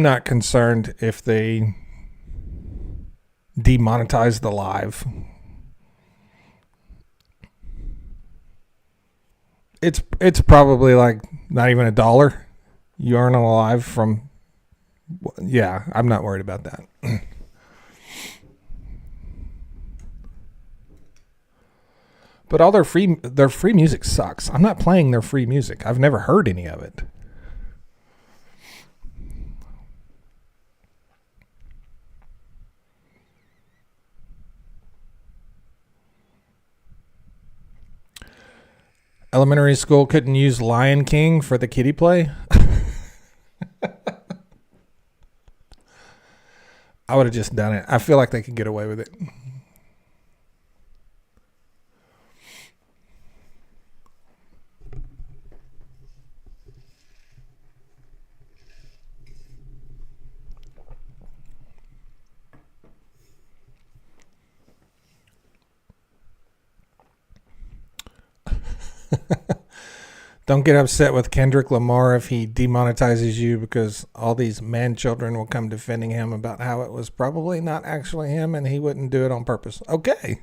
not concerned if they demonetize the live. It's probably like not even $1 you earn on a live from. Yeah, I'm not worried about that. But all their free music sucks. I'm not playing their free music. I've never heard any of it. Elementary school couldn't use Lion King for the kiddie play. I would have just done it. I feel like they could get away with it. Don't get upset with Kendrick Lamar if he demonetizes you, because all these man children will come defending him about how it was probably not actually him and he wouldn't do it on purpose. Okay.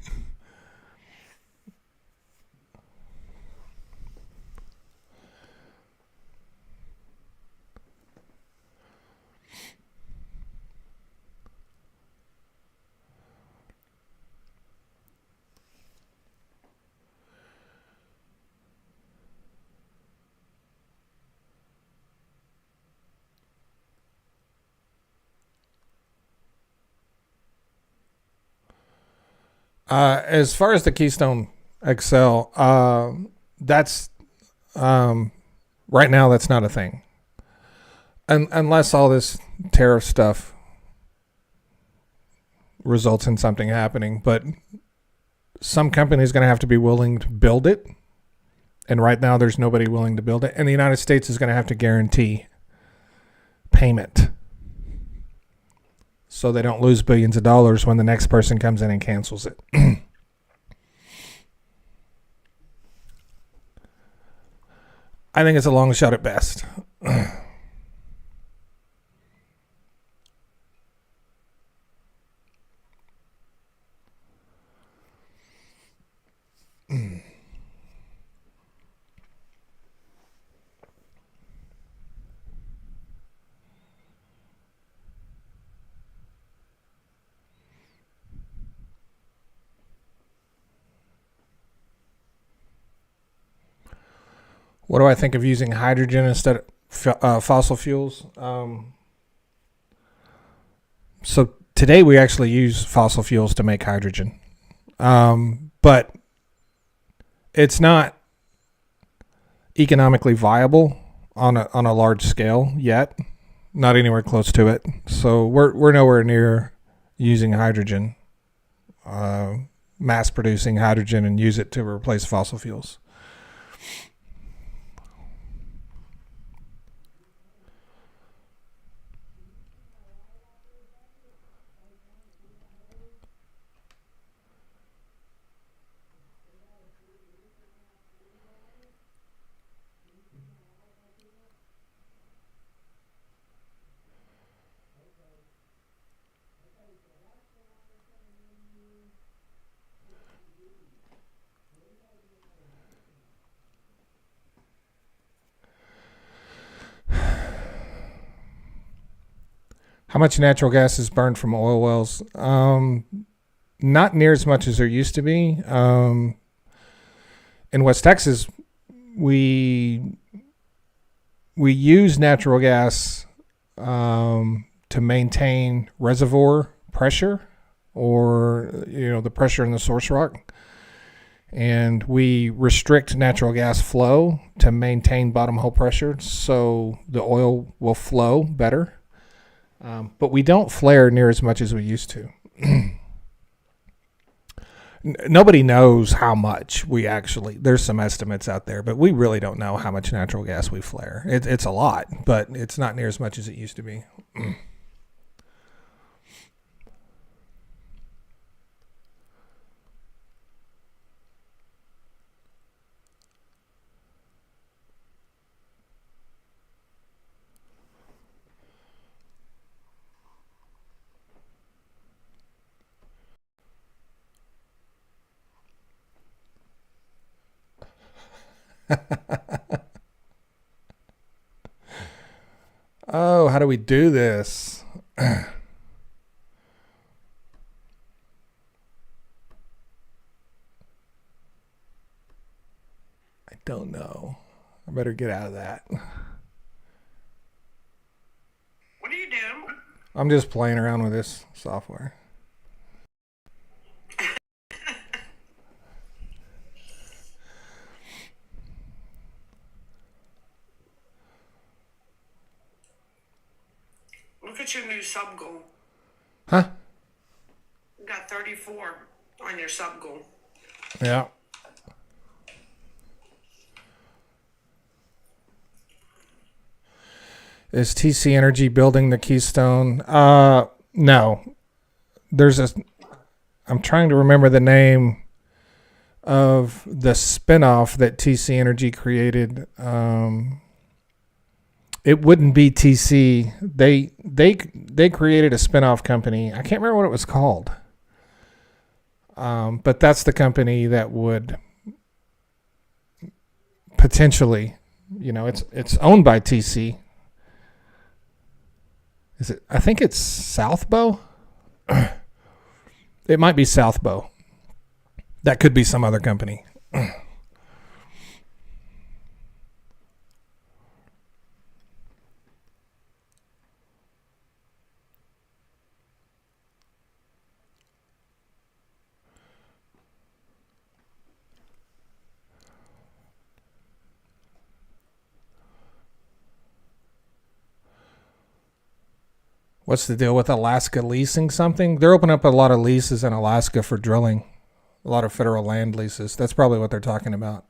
As far as the Keystone XL, that's right now that's not a thing, unless all this tariff stuff results in something happening. But some company is going to have to be willing to build it, and right now there's nobody willing to build it. And the United States is going to have to guarantee payment, so they don't lose billions of dollars when the next person comes in and cancels it. I think it's a long shot at best. What do I think of using hydrogen instead of fossil fuels? So today we actually use fossil fuels to make hydrogen, but it's not economically viable on a large scale yet. Not anywhere close to it. So we're nowhere near using hydrogen mass producing hydrogen and use it to replace fossil fuels. How much natural gas is burned from oil wells? Not near as much as there used to be. In West Texas, we use natural gas to maintain reservoir pressure, or the pressure in the source rock, and we restrict natural gas flow to maintain bottom hole pressure, so the oil will flow better. But we don't flare near as much as we used to. Nobody knows how much we actually, there's some estimates out there, but we really don't know how much natural gas we flare. It's a lot, but it's not near as much as it used to be. Oh, how do we do this? I don't know. I better get out of that. What are you doing? I'm just playing around with this software. Look at your new sub goal. Huh? You got 34 on your sub goal. Yeah. Is TC Energy building the Keystone? No. I'm trying to remember the name of the spinoff that TC Energy created. It wouldn't be TC. They created a spinoff company. I can't remember what it was called. But that's the company that would potentially, it's owned by TC. Is it? I think it's Southbow. It might be Southbow. That could be some other company. What's the deal with Alaska leasing something? They're opening up a lot of leases in Alaska for drilling. A lot of federal land leases. That's probably what they're talking about.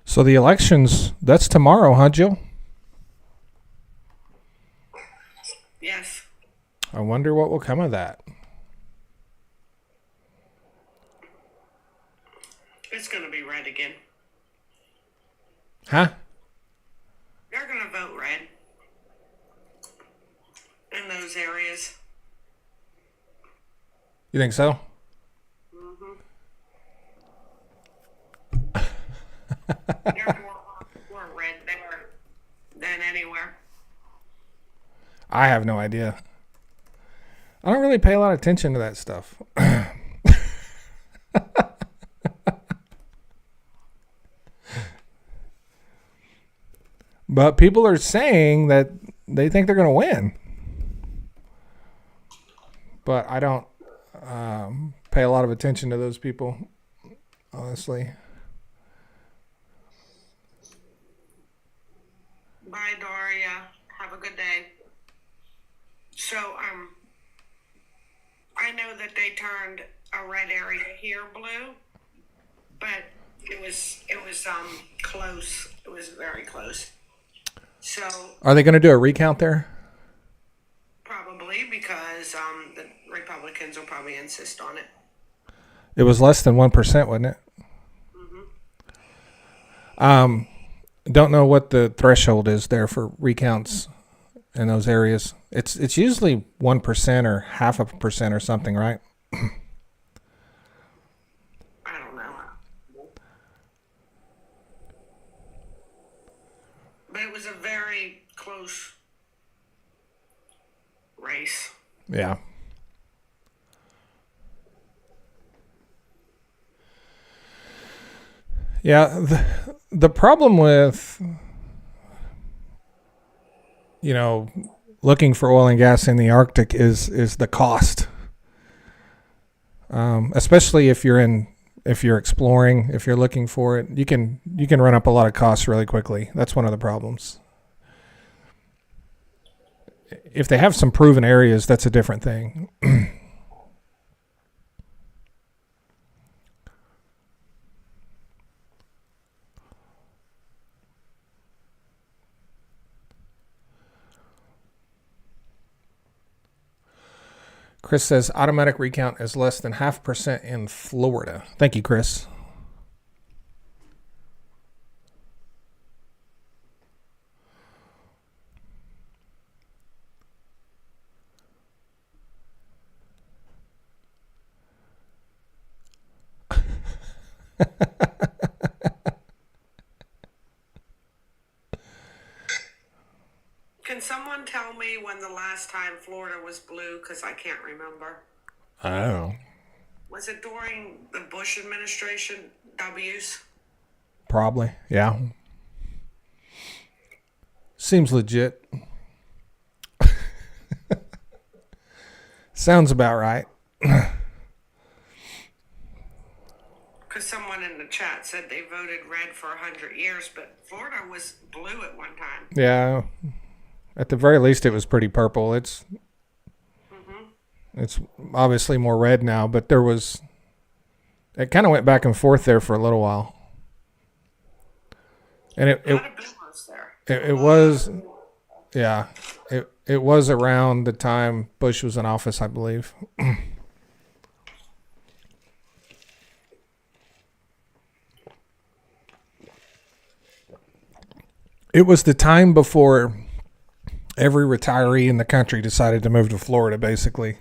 So the elections, that's tomorrow, huh, Jill? Yes. I wonder what will come of that. It's going to be red again. Huh? They're going to vote red in those areas. You think so? They're more red there than anywhere. I have no idea. I don't really pay a lot of attention to that stuff. But people are saying that they think they're going to win. But I don't pay a lot of attention to those people. honestly. Bye, Daria. Have a good day. So, I know that they turned a red area here blue, but it was close. It was very close. So Are they going to do a recount there? probably because the Republicans will probably insist on it. It was less than 1%, wasn't it? Don't know what the threshold is there for recounts in those areas. It's usually 1% or 0.5% or something, right? I don't know. But it was a very close race. Yeah. Yeah, the problem with, looking for oil and gas in the Arctic is the cost. Especially if you're exploring, if you're looking for it, you can run up a lot of costs really quickly. That's one of the problems. If they have some proven areas, that's a different thing. Chris says automatic recount is less than 0.5% in Florida. Thank you, Chris. Can someone tell me when the last time Florida was blue? Because I can't remember. I don't know. Was it during the Bush administration, W's? Probably. Yeah. Seems legit. Sounds about right. Because someone in the chat said they voted red for 100 years, but Florida was blue at one time. Yeah. At the very least, it was pretty purple. It's obviously more red now, but it kind of went back and forth there for a little while. And A lot of blue ones there. it was, yeah, it was around the time Bush was in office, I believe. It was the time before every retiree in the country decided to move to Florida, basically.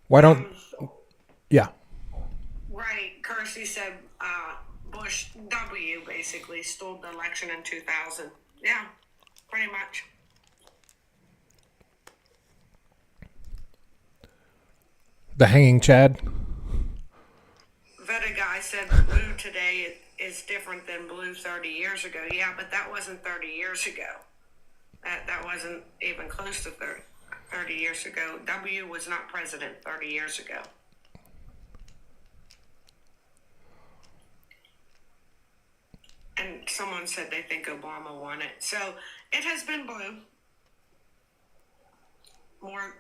Why don't? Yeah. Right. Kersey said Bush W basically stole the election in 2000. Yeah, pretty much. The hanging Chad. Veta guy said blue today is different than blue 30 years ago. Yeah, but that wasn't 30 years ago. That wasn't even close to 30 years ago. W was not president 30 years ago. And someone said they think Obama won it. So it has been blue.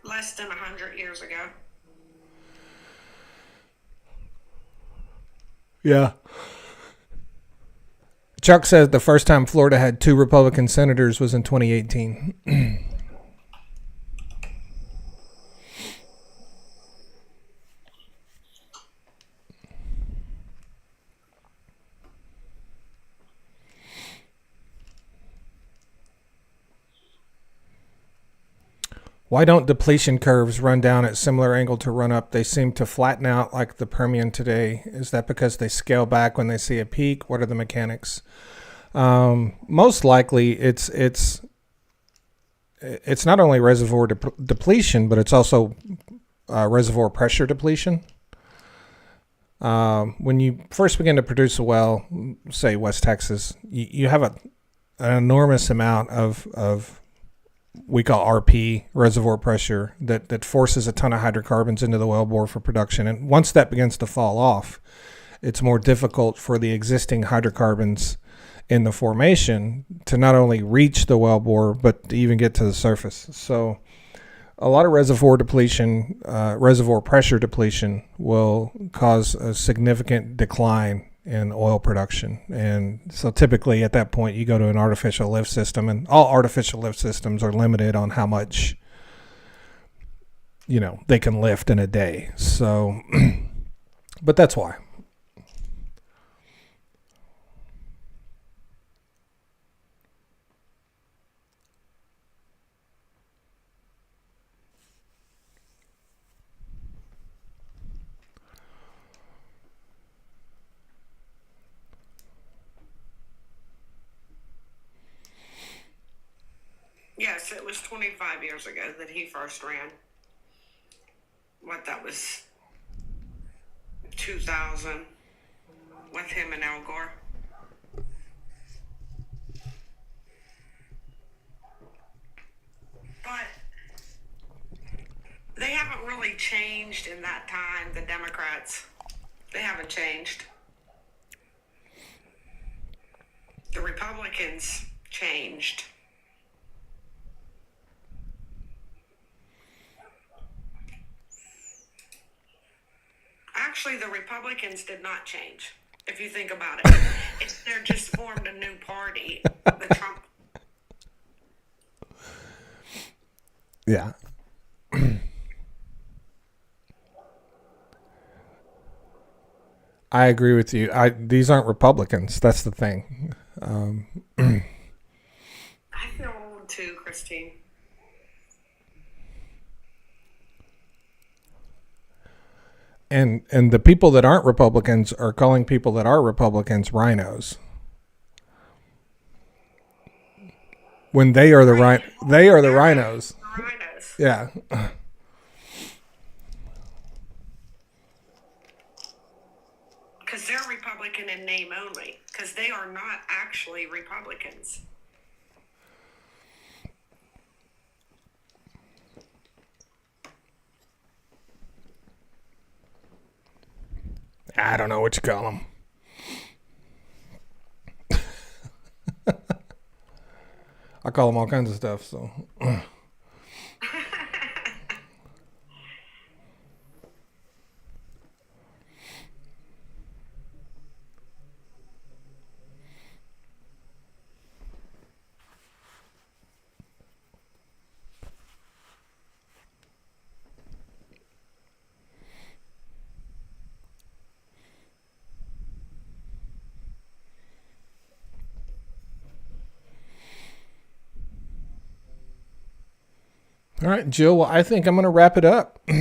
Less than 100 years ago. Yeah. Chuck says the first time Florida had 2 Republican senators was in 2018. Why don't depletion curves run down at similar angle to run up? They seem to flatten out like the Permian today. Is that because they scale back when they see a peak? What are the mechanics? Most likely, it's not only reservoir depletion, but it's also reservoir pressure depletion. When you first begin to produce a well, say West Texas, you have an enormous amount of we call RP, reservoir pressure, that forces a ton of hydrocarbons into the wellbore for production. And once that begins to fall off, it's more difficult for the existing hydrocarbons in the formation to not only reach the wellbore, but to even get to the surface. So a lot of reservoir depletion, reservoir pressure depletion will cause a significant decline in oil production. And so typically at that point you go to an artificial lift system, and all artificial lift systems are limited on how much, they can lift in a day. So, but that's why. Yes, it was 25 years ago that he first ran. That was 2000 with him and Al Gore. But they haven't really changed in that time, the Democrats. They haven't changed. The Republicans changed. Actually, the Republicans did not change, if you think about it. They're just formed a new party, the Trump. Yeah. I agree with you. These aren't Republicans. That's the thing. I feel old too, Christine. And the people that aren't Republicans are calling people that are Republicans rhinos. When they are the rhinos. Rhinos. Yeah. Because they're Republican in name only. Because they are not actually Republicans. I don't know what you call them. I call them all kinds of stuff. So. All right, Jill. Well, I think I'm going to wrap it up. All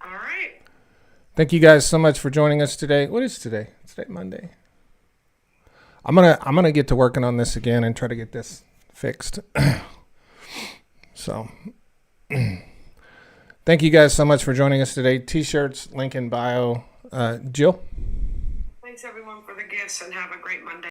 right. Thank you guys so much for joining us today. What is today? It's today Monday. I'm gonna get to working on this again and try to get this fixed. So, thank you guys so much for joining us today. T-shirts, link in bio. Jill. Thanks everyone for the gifts, and have a great Monday.